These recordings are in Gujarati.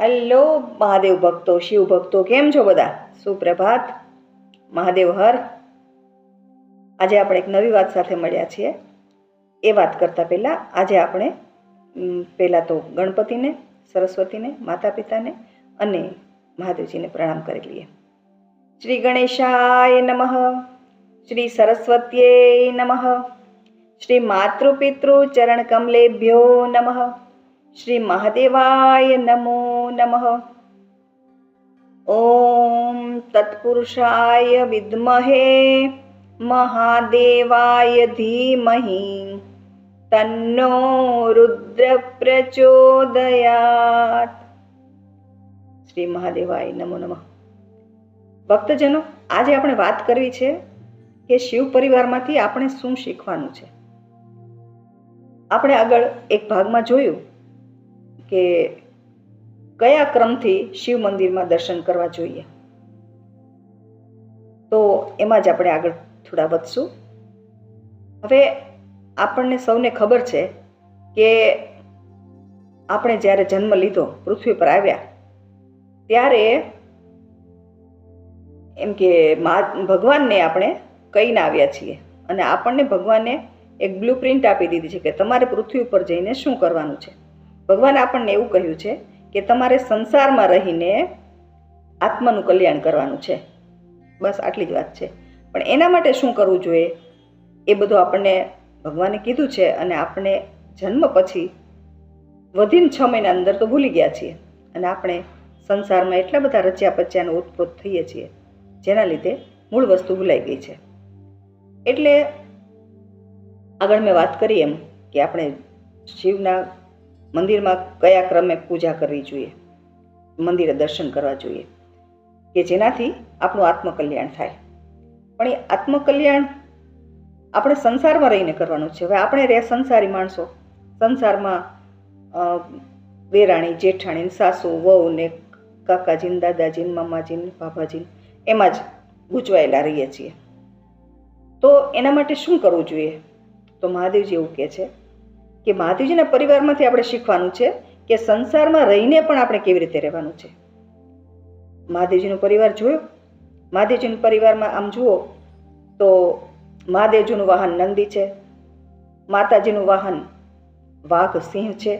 હેલો મહાદેવ ભક્તો, શિવ ભક્તો, કેમ છો બધા? સુપ્રભાત, મહાદેવ હર. આજે આપણે એક નવી વાત સાથે મળ્યા છીએ. એ વાત કરતા પહેલા આજે આપણે પહેલા તો ગણપતિને, સરસ્વતીને, માતા પિતાને અને મહાદેવજીને પ્રણામ કરી લઈએ. શ્રી ગણેશાય નમઃ, શ્રી સરસ્વત્યે નમઃ, શ્રી માતૃપિતૃ ચરણ કમલેભ્યો નમઃ, શ્રી મહાદેવાય નમો નમઃ. ઓમ તત્પુરુષાય વિદ્મહે મહાદેવાય ધીમહિ તન્નો રુદ્ર પ્રચોદયાત. શ્રી મહાદેવાય નમો નમઃ. ભક્તજનો, આજે આપણે વાત કરવી છે કે શિવ પરિવારમાંથી આપણે શું શીખવાનું છે. આપણે આગળ એક ભાગમાં જોયું કે કયા ક્રમથી શિવ મંદિરમાં દર્શન કરવા જોઈએ, તો એમાં જ આપણે આગળ થોડા વધશું. હવે આપણને સૌને ખબર છે કે આપણે જ્યારે જન્મ લીધો, પૃથ્વી પર આવ્યા, ત્યારે એમ કે ભગવાનને આપણે કહીને આવ્યા છીએ અને આપણને ભગવાને એક બ્લુ પ્રિન્ટ આપી દીધી છે કે તમારે પૃથ્વી ઉપર જઈને શું કરવાનું છે. ભગવાને આપણને એવું કહ્યું છે કે તમારે સંસારમાં રહીને આત્માનું કલ્યાણ કરવાનું છે. બસ આટલી જ વાત છે. પણ એના માટે શું કરવું જોઈએ એ બધું આપણને ભગવાને કીધું છે અને આપણે જન્મ પછી વધીને 6 મહિના અંદર તો ભૂલી ગયા છીએ અને આપણે સંસારમાં એટલા બધા રચ્યા પચ્યાને ઓતપ્રોત થઈએ છીએ જેના લીધે મૂળ વસ્તુ ભૂલાઈ ગઈ છે. એટલે આગળ મેં વાત કરી એમ કે આપણે શિવના મંદિરમાં કયા ક્રમે પૂજા કરવી જોઈએ, મંદિરે દર્શન કરવા જોઈએ કે જેનાથી આપણું આત્મકલ્યાણ થાય. પણ એ આત્મકલ્યાણ આપણે સંસારમાં રહીને કરવાનું છે. હવે આપણે રે સંસારી માણસો, સંસારમાં દેરાણી જેઠાણી, સાસુ વહુ ને કાકાજીને, દાદાજીને, મામાજીને, બાબાજીને એમાં જ ગૂંચવાયેલા રહીએ છીએ. તો એના માટે શું કરવું જોઈએ? તો મહાદેવજી એવું કહે છે કે મહાદેવજીના પરિવારમાંથી આપણે શીખવાનું છે કે સંસારમાં રહીને પણ આપણે કેવી રીતે રહેવાનું છે. મહાદેવજીનો પરિવાર જોયો? મહાદેવજીના પરિવારમાં આમ જુઓ તો મહાદેવજીનું વાહન નંદી છે, માતાજીનું વાહન વાઘ સિંહ છે,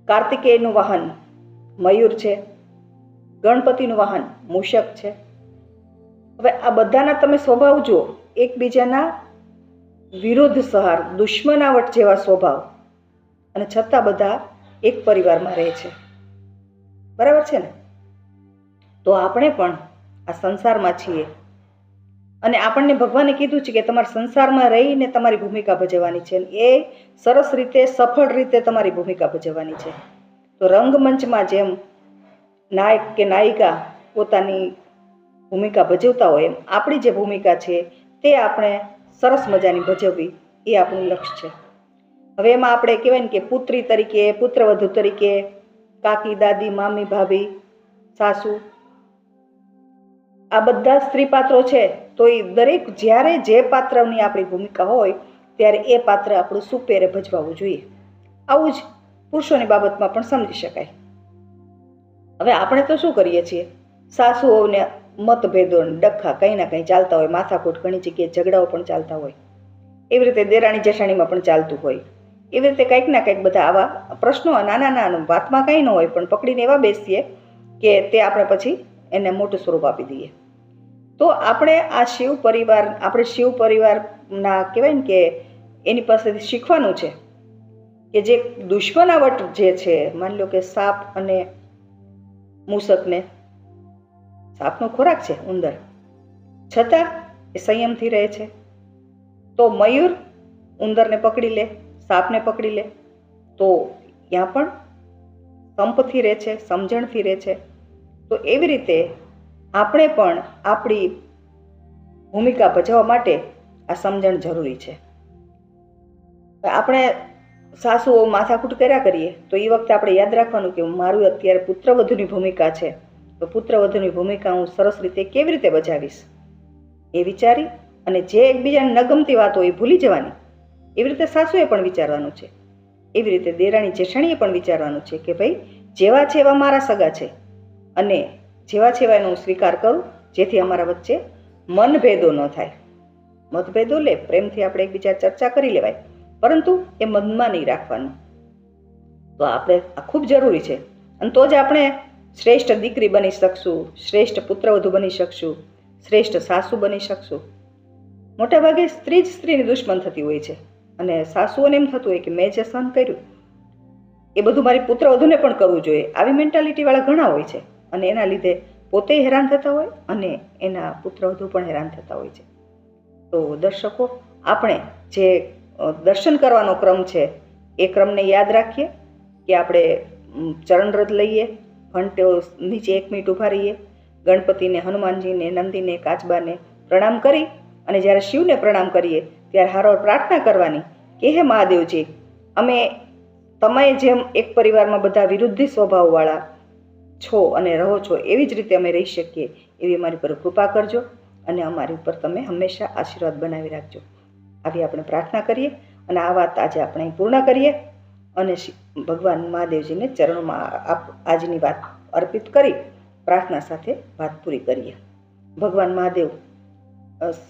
કાર્તિકેયનું વાહન મયુર છે, ગણપતિનું વાહન મૂષક છે. હવે આ બધાના તમે સ્વભાવ જુઓ, એકબીજાના વિરોધ સહાર, દુશ્મનાવટ જેવા સ્વભાવ, અને છતાં બધા એક પરિવારમાં રહે છે. બરાબર છે ને? તો આપણે પણ આ સંસારમાં છીએ અને આપણને ભગવાને કીધું છે કે તમારે સંસારમાં રહીને તમારી ભૂમિકા ભજવવાની છે. એ સરસ રીતે, સફળ રીતે તમારી ભૂમિકા ભજવવાની છે. તો રંગમંચમાં જેમ નાયક કે નાયિકા પોતાની ભૂમિકા ભજવતા હોય એમ આપણી જે ભૂમિકા છે તે આપણે સરસ મજાની ભજવવી એ આપણું લક્ષ્ય છે. હવે એમાં આપણે કહેવાય ને કે પુત્રી તરીકે, પુત્રવધુ તરીકે, કાકી, દાદી, મામી, ભાભી, સાસુ, આ બધા સ્ત્રી પાત્રો છે. તો એ દરેક જ્યારે જે પાત્રની આપણી ભૂમિકા હોય ત્યારે એ પાત્ર આપણું સુપેરે ભજવાવું જોઈએ. આવું જ પુરુષોની બાબતમાં પણ સમજી શકાય. હવે આપણે તો શું કરીએ છીએ, સાસુઓને મતભેદો, ડખા કંઈ ના કંઈ ચાલતા હોય, માથાકૂટ, ઘણી જગ્યાએ ઝઘડાઓ પણ ચાલતા હોય, એવી રીતે દેરાણી જેઠાણીમાં પણ ચાલતું હોય. એવી રીતે કંઈક ના કંઈક બધા આવા પ્રશ્નો નાના નાના વાતમાં કંઈ ન હોય પણ પકડીને એવા બેસીએ કે તે આપણે પછી એને મોટું સ્વરૂપ આપી દઈએ. તો આપણે આ શિવ પરિવાર, આપણે શિવ પરિવારના કહેવાય ને કે એની પાસેથી શીખવાનું છે કે જે દુશ્મનાવટ જે છે, માની લો કે સાપ અને મૂષકને, સાપનો ખોરાક છે ઉંદર, છતાં એ સંયમથી રહે છે. તો મયુર ઉંદરને પકડી લે, સાપને પકડી લે, તો ત્યાં પણ સંપથી રહે છે, સમજણથી રહે છે. તો એવી રીતે આપણે પણ આપણી ભૂમિકા ભજવવા માટે આ સમજણ જરૂરી છે. આપણે સાસુઓ માથાકૂટ કર્યા કરીએ તો એ વખતે આપણે યાદ રાખવાનું કે મારું અત્યારે પુત્રવધુની ભૂમિકા છે, તો પુત્રવધુની ભૂમિકા હું સરસ રીતે કેવી રીતે બજાવીશ એ વિચારી અને જે એકબીજાને ન ગમતી વાતો એ ભૂલી જવાની. એવી રીતે સાસુએ પણ વિચારવાનું છે. એવી રીતે દેરાણી જેઠાણીએ પણ વિચારવાનું છે કે ભાઈ જેવા છે એવા મારા સગા છે અને જેવા છે એવા એનો હું સ્વીકાર કરું, જેથી અમારા વચ્ચે મનભેદો ન થાય. મતભેદો લે પ્રેમથી આપણે એકબીજા ચર્ચા કરી લેવાય, પરંતુ એ મનમાં નહીં રાખવાનું. તો આપણે આ ખૂબ જરૂરી છે. અને તો જ આપણે શ્રેષ્ઠ દીકરી બની શકશું, શ્રેષ્ઠ પુત્રવધુ બની શકશું, શ્રેષ્ઠ સાસુ બની શકશું. મોટાભાગે સ્ત્રી જ સ્ત્રીની દુશ્મન થતી હોય છે અને સાસુઓને એમ થતું હોય કે મેં જે સહન કર્યું એ બધું મારી પુત્રવધુને પણ કરવું જોઈએ. આવી મેન્ટાલિટીવાળા ઘણા હોય છે અને એના લીધે પોતે હેરાન થતા હોય અને એના પુત્રવધુ પણ હેરાન થતા હોય છે. તો દર્શકો, આપણે જે દર્શન કરવાનો ક્રમ છે એ ક્રમને યાદ રાખીએ કે આપણે ચરણરજ લઈએ, ઘંટો નીચે 1 મિનિટ ઊભા રહીએ, ગણપતિને, હનુમાનજીને, નંદીને, કાચબાને પ્રણામ કરી અને જ્યારે શિવને પ્રણામ કરીએ ત્યારે હારોર પ્રાર્થના કરવાની કે હે મહાદેવજી, અમે તમે જેમ એક પરિવારમાં બધા વિરુદ્ધી સ્વભાવવાળા છો અને રહો છો એવી જ રીતે અમે રહી શકીએ એવી અમારી પર કૃપા કરજો અને અમારી ઉપર તમે હંમેશા આશીર્વાદ બનાવી રાખજો. આવી આપણે પ્રાર્થના કરીએ અને આ વાત આજે આપણે પૂર્ણ કરીએ અને ભગવાન મહાદેવજીને ચરણોમાં આજની વાત અર્પિત કરી પ્રાર્થના સાથે વાત પૂરી કરીએ. ભગવાન મહાદેવ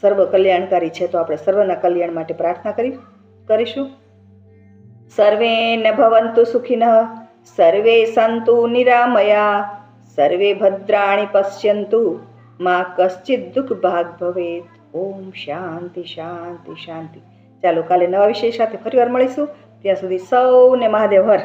સર્વ કલ્યાણકારી છે, તો આપણે સર્વના કલ્યાણ માટે પ્રાર્થના કરીશું. સર્વેન ભવન્તુ સુખિનઃ, સર્વે સંતુ નિરામયા, સર્વે ભદ્રાણિ પશ્યન્તુ, મા કશ્ચિદ દુઃખ ભાગ ભવેત. ઓમ શાંતિ શાંતિ શાંતિ. ચાલો કાલે નવા વિષય સાથે ફરીવાર મળીશું. ત્યાં સુધી સૌને મહાદેવ હર.